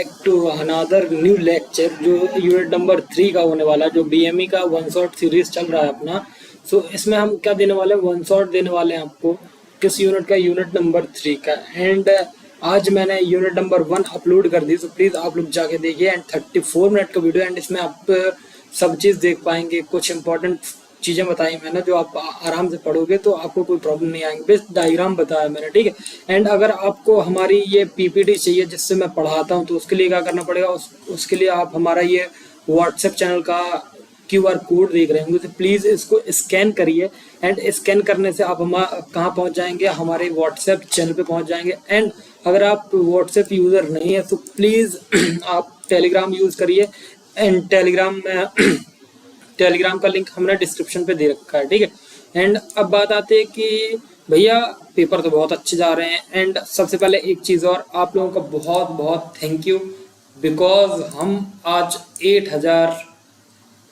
Back to another new lecture जो unit number 3 का होने वाला है, जो बीएमई का वन शॉट सीरीज चल रहा है अपना। सो इसमें हम क्या देने वाले हैं, वन शॉट देने वाले हैं आपको किस यूनिट का, यूनिट नंबर 3 का। एंड आज मैंने यूनिट नंबर 1 अपलोड कर दी, सो प्लीज़ आप लोग जाके देखिए। एंड 34 मिनट का वीडियो, एंड इसमें आप सब चीज़ देख पाएंगे। कुछ इंपॉर्टेंट चीज़ें बताई मैंने जो आप आराम से पढ़ोगे तो आपको कोई प्रॉब्लम नहीं आएगी। बेस्ट डायग्राम बताया मैंने, ठीक है। एंड अगर आपको हमारी ये पीपीटी चाहिए जिससे मैं पढ़ाता हूँ, तो उसके लिए क्या करना पड़ेगा, उसके लिए आप हमारा ये व्हाट्सएप चैनल का QR कोड देख रहे होंगे, तो प्लीज़ इसको स्कैन करिए। एंड स्कैन करने से आप हम कहाँ पहुँच जाएंगे, हमारे व्हाट्सएप चैनल पे पहुँच जाएंगे। एंड अगर आप व्हाट्सएप यूज़र नहीं है तो प्लीज़ आप टेलीग्राम यूज़ करिए। एंड टेलीग्राम में टेलीग्राम का लिंक हमने डिस्क्रिप्शन पे दे रखा है, ठीक है। एंड अब बात आती है कि भैया पेपर तो बहुत अच्छे जा रहे हैं। एंड सबसे पहले एक चीज़ और, आप लोगों का बहुत बहुत थैंक यू, बिकॉज हम आज 8000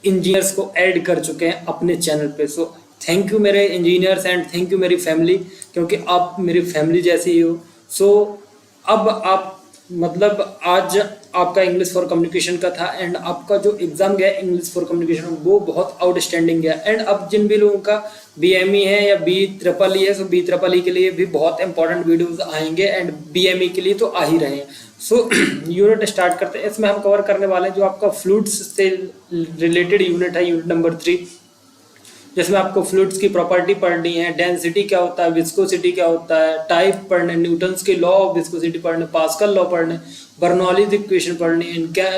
इंजीनियर्स को ऐड कर चुके हैं अपने चैनल पे। सो थैंक यू मेरे इंजीनियर्स, एंड थैंक यू मेरी फैमिली, क्योंकि आप मेरी फैमिली जैसे ही हो। सो अब आप मतलब आज आपका इंग्लिश फॉर कम्युनिकेशन का था, एंड आपका जो एग्जाम गया इंग्लिश फॉर कम्युनिकेशन वो बहुत आउटस्टैंडिंग गया। एंड अब जिन भी लोगों का BME है या BEEE है, सो BEEE के लिए भी बहुत इंपॉर्टेंट वीडियोस आएंगे, एंड BME के लिए तो आ ही रहे हैं। सो यूनिट स्टार्ट करते हैं। इसमें हम कवर करने वाले हैं जो आपका फ्लूइड्स से रिलेटेड यूनिट है, यूनिट नंबर 3, जिसमें आपको फ्लूइड्स की प्रॉपर्टी पढ़नी है, डेंसिटी क्या होता है, विस्कोसिटी क्या होता है, टाइप पढ़ने, न्यूटन्स के लॉ ऑफ विस्कोसिटी पढ़ने, पास्कल लॉ पढ़ने, बर्नौलीज इक्वेशन पढ़नी, क्या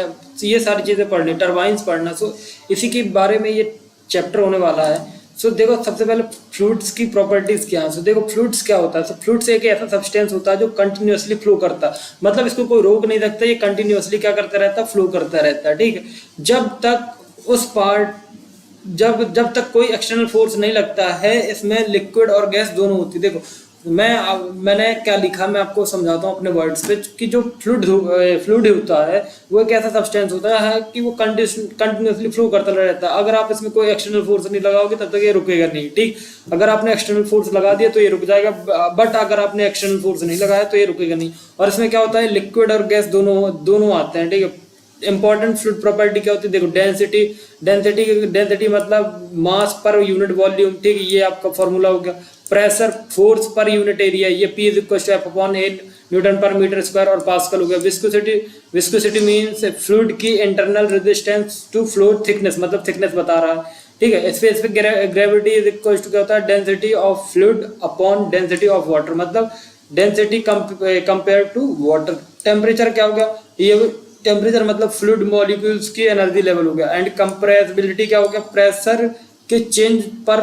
ये सारी चीज़ें पढ़नी, टर्बाइंस पढ़ना। सो इसी के बारे में ये चैप्टर होने वाला है। सो देखो सबसे पहले फ्लूइड्स की प्रॉपर्टीज क्या है। सो देखो फ्लूइड्स क्या होता है। सो फ्लूइड्स एक ऐसा सब्सटेंस होता है जो कंटिन्यूअसली फ्लो करता है, मतलब इसको कोई रोक नहीं सकता, ये कंटिन्यूअसली क्या करता रहता है, फ्लो करता रहता है, ठीक है। जब तक उस पार्ट जब तक कोई एक्सटर्नल फोर्स नहीं लगता है, इसमें लिक्विड और गैस दोनों होती है। देखो मैंने क्या लिखा, मैं आपको समझाता हूँ अपने वर्ड्स पे, कि जो फ्लूइड होता है वो एक ऐसा सब्सटेंस होता है कि वो कंटिन्यूसली फ्लो करता रहता है। अगर आप इसमें कोई एक्सटर्नल फोर्स नहीं लगाओगे तब तक ये रुकेगा नहीं, ठीक। अगर आपने एक्सटर्नल फोर्स लगा दिया तो ये रुक जाएगा, बट अगर आपने एक्सटर्नल फोर्स नहीं लगाया तो ये रुकेगा नहीं। और इसमें क्या होता है, लिक्विड और गैस दोनों आते हैं, ठीक है। इंपॉर्टेंट फ्लूइड प्रॉपर्टी क्या होती है, देखो डेंसिटी मतलब मास पर यूनिट वॉल्यूम, ठीक है, ये आपका फॉर्मूला हो गया। Pressure force per unit area, ये P = F/A newton per metre square और पास्कल हो गया। विस्कोसिटी मीन्स फ्लूइड की internal resistance to flow thickness, मतलब थिकनेस बता रहा है, ठीक है। स्पेसिफिक ग्रेविटी क्या होता है, density of fluid upon density of water, मतलब density compare to water. Temperature क्या हो गया, ये टेम्परेचर मतलब फ्लूइड मॉलिक्यूल्स की एनर्जी लेवल हो गया। एंड कंप्रेसिबिलिटी क्या हो गया, प्रेशर के चेंज पर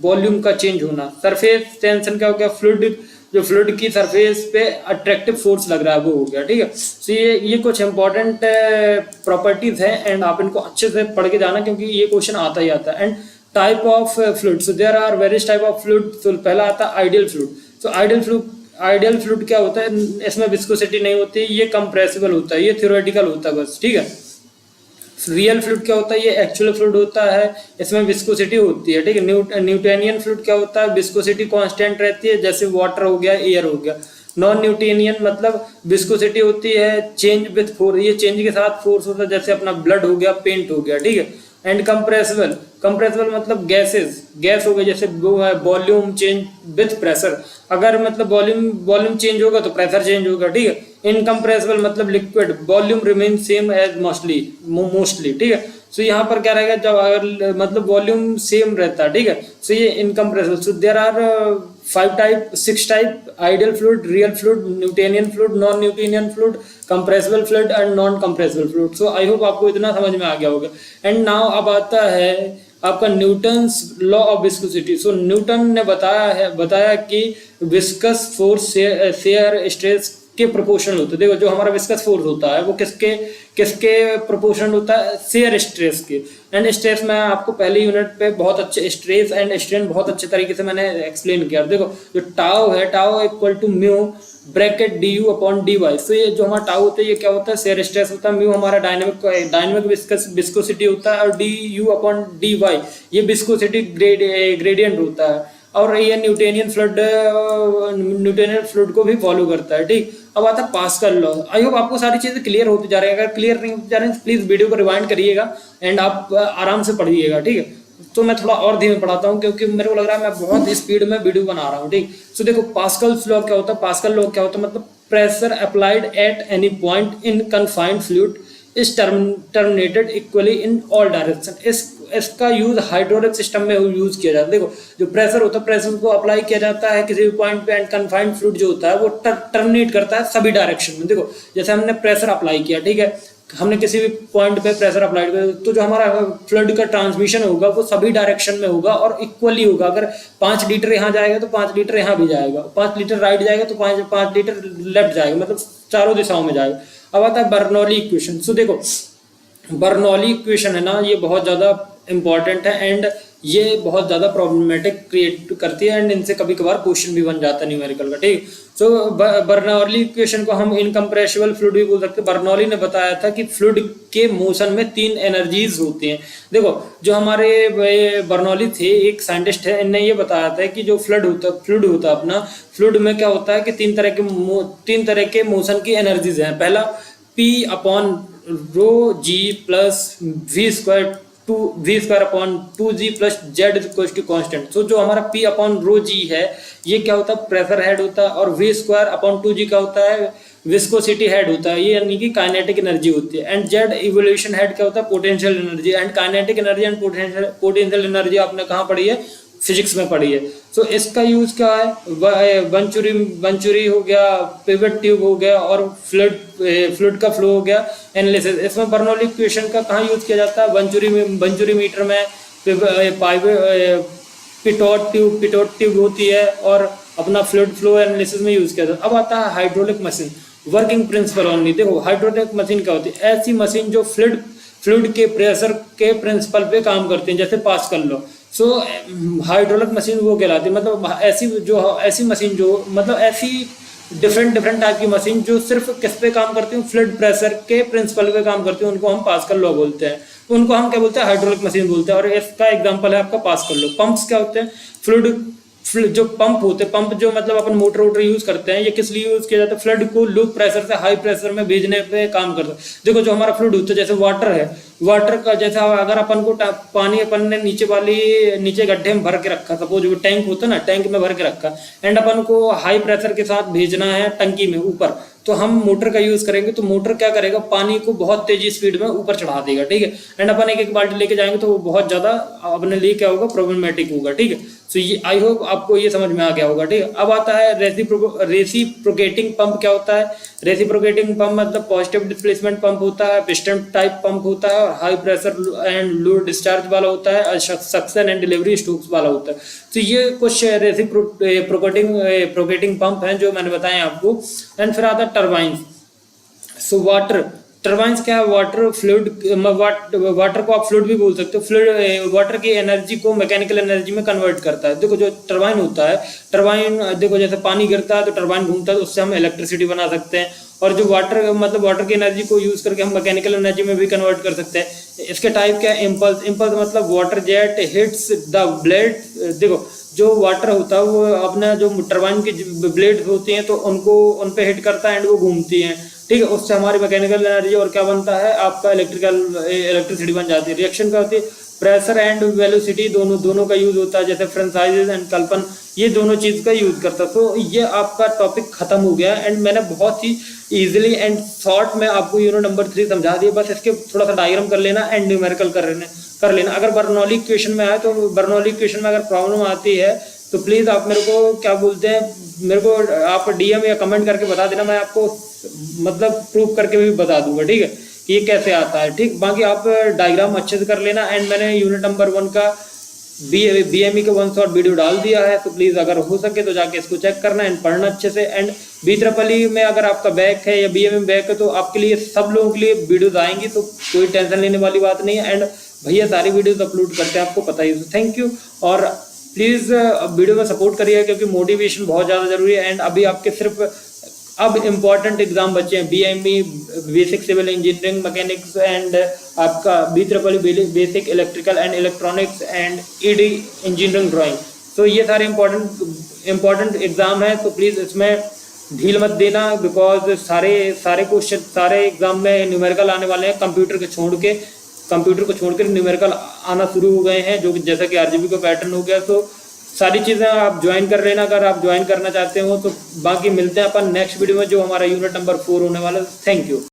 वॉल्यूम का चेंज होना। सरफेस टेंशन क्या हो गया, फ्लूइड की सरफेस पे अट्रैक्टिव फोर्स लग रहा है वो हो गया, ठीक है। तो ये कुछ इंपॉर्टेंट प्रॉपर्टीज हैं, एंड आप इनको अच्छे से पढ़ के जाना, क्योंकि ये क्वेश्चन आता ही आता है। And type of fluid, so there are various type of fluid. तो पहला आता है ideal fluid. So ideal fluid क्या होता है, इसमें विस्कोसिटी नहीं होती, ये कंप्रेसिबल होता है, ये थ्योरेटिकल होता है बस, ठीक है। रियल फ्लूइड क्या होता है, ये एक्चुअल फ्लूइड होता है, इसमें विस्कोसिटी होती है, ठीक है। न्यूटोनियन फ्लूइड क्या होता है, विस्कोसिटी कांस्टेंट रहती है, जैसे वाटर हो गया, एयर हो गया। नॉन न्यूटोनियन मतलब विस्कोसिटी होती है चेंज विथ फोर्स, ये चेंज के साथ फोर्स होता है, जैसे अपना ब्लड हो गया, पेंट हो गया, ठीक है। एंड कंप्रेसिबल मतलब गैस हो गया, जैसे वॉल्यूम चेंज विथ प्रेशर, अगर मतलब वॉल्यूम चेंज होगा तो प्रेशर चेंज होगा, ठीक है। इनकम्प्रेसिबल मतलब liquid, volume remain same as mostly, ठीक है। सो यहाँ पर क्या रहेगा, जब अगर मतलब वॉल्यूम सेम रहता है, ठीक है। सो ये incompressible. So there are 6 type, ideal fluid, real fluid, Newtonian fluid, non Newtonian fluid, compressible fluid and non compressible fluid. So I hope आपको इतना समझ में आ गया होगा। एंड नाउ अब आता है आपका Newton's law of viscosity. So Newton ने बताया कि विस्कस फोर्स शेयर स्ट्रेस के प्रोपोर्शनल होता है। देखो जो हमारा विस्कस फोर्स होता है वो किसके प्रोपोर्शनल होता है, शेयर स्ट्रेस के। एंड स्ट्रेस में आपको पहले यूनिट पे बहुत अच्छे स्ट्रेस एंड स्ट्रेन बहुत अच्छे तरीके से मैंने एक्सप्लेन किया। देखो जो टाउ है, tau equal to mu bracket du/dy। So ये जो हमारा टाउ होता है ये क्या होता है, शेयर स्ट्रेस होता है। म्यू हमारा डायनेमिक विस्कोसिटी होता है, और du/dy ये विस्कोसिटी ग्रेडियंट होता है। और ये न्यूटोनियन फ्लूइड को भी फॉलो करता है। ठीक, अब आता है पास्कल लॉ। आई होप आपको सारी चीजें क्लियर होती जा रही है। अगर क्लियर नहीं होती जा रही है प्लीज वीडियो को रिवाइंड करिएगा एंड आप आराम से पढ़िएगा। ठीक है, तो मैं थोड़ा और धीमे पढ़ाता हूँ क्योंकि मेरे को लग रहा है मैं बहुत स्पीड में वीडियो बना रहा हूँ। ठीक, सो देखो पास्कल्स लॉ क्या होता है। पास्कल लॉ क्या होता है, मतलब pressure applied at any point in confined fluid is terminated equally in all direction. इसका यूज हाइड्रोलिक सिस्टम में यूज किया जाता है। देखो जो प्रेशर होता है, प्रेशर को अप्लाई किया जाता है किसी भी पॉइंट पे एंड कन्फाइंड फ्लूइड जो होता है वो टर्मिनेट करता है सभी डायरेक्शन में। देखो जैसे हमने प्रेशर अप्लाई किया, ठीक है, हमने किसी भी पॉइंट पे प्रेशर अप्लाई किया तो जो हमारा फ्लूइड का ट्रांसमिशन होगा वो सभी डायरेक्शन में होगा और इक्वली होगा। अगर 5 लीटर यहाँ जाएगा तो 5 लीटर यहाँ भी जाएगा, 5 लीटर राइट जाएगा तो 5 लीटर लेफ्ट जाएगा, मतलब चारों दिशाओं में जाएगा। अब आता है बर्नौली इक्वेशन। सो देखो बर्नौली इक्वेशन है ना, ये बहुत ज़्यादा इंपॉर्टेंट है एंड ये बहुत ज़्यादा प्रॉब्लमेटिक क्रिएट करती है एंड इनसे कभी कभार क्वेश्चन भी बन जाता है न्यूमेरिकल का। ठीक, सो बर्नौली इक्वेशन को हम इनकम्प्रेसिबल फ्लूइड भी बोल सकते हैं। बर्नौली ने बताया था कि फ्लूइड के मोशन में 3 एनर्जीज होती हैं। देखो जो हमारे बर्नौली थे, एक साइंटिस्ट है, इनने ये बताया था कि जो फ्लूइड होता है अपना, फ्लूइड में क्या होता है कि 3 तरह के मोशन की एनर्जीज हैं। पहला P upon rho g plus v square upon 2g plus z equal to constant. So जो हमारा P अपॉन रो जी है ये क्या होता है, प्रेशर हेड होता है, और V स्क्वायर अपॉन 2g क्या होता है, विस्कोसिटी हेड होता है, ये यानी कि काइनेटिक एनर्जी होती है। एंड जेड इवोल्यूशन हेड क्या होता है, potential energy. And kinetic energy and potential energy आपने कहाँ पढ़ी है, फिजिक्स में पढ़ी है। सो इसका यूज क्या है, वंचुरी हो गया, पिवट ट्यूब हो गया और फ्लूइड का फ्लो हो गया एनालिसिस। इसमें बर्नौली इक्वेशन का कहाँ यूज किया जाता है, वंचुरी मीटर में, पिटोट ट्यूब होती है और अपना फ्लूइड फ्लो एनालिसिस में यूज किया जाता है। अब आता है hydraulic machine, working principle only. देखो हाइड्रोलिक मशीन क्या होती है, ऐसी मशीन जो फ्लूइड के प्रेशर के प्रिंसिपल पे काम करते हैं, जैसे pascal law. So hydraulic machine वो कहलाती है, मतलब ऐसी मशीन जो मतलब ऐसी डिफरेंट टाइप की मशीन जो सिर्फ किस पे काम करती हैं, फ्लूइड प्रेशर के प्रिंसिपल पे काम करती हैं, उनको हम पास्कल लॉ बोलते हैं। तो उनको हम क्या बोलते हैं, हाइड्रोलिक मशीन बोलते हैं। और इसका एग्जांपल है आपका पास्कल लॉ। पंप्स क्या होते हैं, फ्लूइड जो पंप होते हैं, पंप जो मतलब अपन मोटर यूज करते हैं, ये किस लिए यूज किया जाता है, फ्लूइड को लो प्रेशर से हाई प्रेशर में भेजने पे काम करता है। देखो जो हमारा फ्लूइड होता है, जैसे वाटर है, वाटर का जैसा अगर अपन को पानी अपन ने नीचे गड्ढे में भर के रखा, सपोज वो टैंक होता है ना, टैंक में भर के रखा एंड अपन को हाई प्रेशर के साथ भेजना है टंकी में ऊपर, तो हम मोटर का यूज करेंगे। तो मोटर क्या करेगा, पानी को बहुत तेजी स्पीड में ऊपर चढ़ा देगा। ठीक है, एंड अपन एक बाल्टी लेके जाएंगे तो वो बहुत ज्यादा अपने लिए क्या होगा, प्रॉब्लमेटिक होगा। ठीक है, सो ये आई होप आपको ये समझ में आ गया होगा। ठीक है, अब आता है रेसिप्रोकेटिंग पंप। क्या होता है रेसिप्रोकेटिंग पंप, मतलब पॉजिटिव डिस्प्लेसमेंट पंप होता है, पिस्टन टाइप पंप होता है, और high pressure and low discharge वाला होता है, और सक्शन एंड डिलीवरी स्ट्रोक्स वाला होता है। तो ये कुछ रेसिप्रोकेटिंग पंप हैं जो मैंने बताए आपको। एंड फिर आता है टरबाइन। सो वाटर टरबाइंस क्या है, वाटर को आप फ्लूइड भी बोल सकते हो। फ्लूइड वाटर की एनर्जी को मैकेनिकल एनर्जी में कन्वर्ट करता है। देखो जो टरबाइन होता है, टरबाइन देखो जैसे पानी गिरता है तो टरबाइन घूमता है, तो उससे हम इलेक्ट्रिसिटी बना सकते हैं। और जो वाटर की एनर्जी को यूज करके हम मैकेनिकल एनर्जी में भी कन्वर्ट कर सकते हैं। इसके टाइप क्या है, इम्पल्स मतलब water jet hits the blade. देखो जो वाटर होता है वो अपना जो टरबाइन की ब्लेड होती हैं तो उन पे हिट करता है एंड वो घूमती हैं। ठीक है, उससे हमारी मैकेनिकल एनर्जी और क्या बनता है, आपका इलेक्ट्रिसिटी बन जाती है। रिएक्शन क्या होती है, प्रेशर एंड वेलोसिटी दोनों का यूज होता है, जैसे फ्रेंचाइजेस एंड कल्पन, ये दोनों चीज का यूज करता है। तो ये आपका टॉपिक खत्म हो गया एंड मैंने बहुत ही इजीली एंड शॉर्ट में आपको यूनिट नंबर 3 समझा दिया। बस इसके थोड़ा सा डायग्राम कर लेना एंड न्यूमेरिकल कर लेना। अगर बर्नौली इक्वेशन में आए तो बर्नौली इक्वेशन में अगर प्रॉब्लम आती है तो प्लीज आप मेरे को क्या बोलते हैं, मेरे को आप DM या कमेंट करके बता देना, मैं आपको मतलब प्रूव करके भी बता दूंगा। ठीक है, कि ये कैसे आता है। ठीक, बाकी आप डायग्राम अच्छे से कर लेना। एंड मैंने यूनिट नंबर 1 का BME का 1 शॉट वीडियो डाल दिया है, तो प्लीज अगर हो सके तो जाके इसको चेक करना एंड पढ़ना अच्छे से। एंड BEE में अगर आपका बैक है या BME में बैक है तो आपके लिए सब लोगों के लिए वीडियोज आएंगी, तो कोई टेंशन लेने वाली बात नहीं है। एंड भैया सारी वीडियोज अपलोड करते हैं, आपको पता ही है। थैंक यू, और प्लीज वीडियो में सपोर्ट करिए क्योंकि मोटिवेशन बहुत ज़्यादा जरूरी है। एंड अभी आपके सिर्फ अब इम्पॉर्टेंट एग्जाम बचे हैं, BME basic civil engineering mechanics and आपका BEE basic electrical and electronics and ED engineering drawing. So ये सारे इम्पोर्टेंट एग्जाम है, तो प्लीज़ इसमें ढील मत देना, बिकॉज सारे क्वेश्चन सारे एग्जाम में न्यूमेरिकल आने वाले हैं। कंप्यूटर को छोड़कर न्यूमेरिकल आना शुरू हो गए हैं, जो कि जैसा कि आरजीबी का पैटर्न हो गया। तो सारी चीज़ें आप ज्वाइन कर लेना अगर आप ज्वाइन करना चाहते हो तो। बाकी मिलते हैं अपन नेक्स्ट वीडियो में, जो हमारा यूनिट नंबर 4 होने वाला है। Thank you.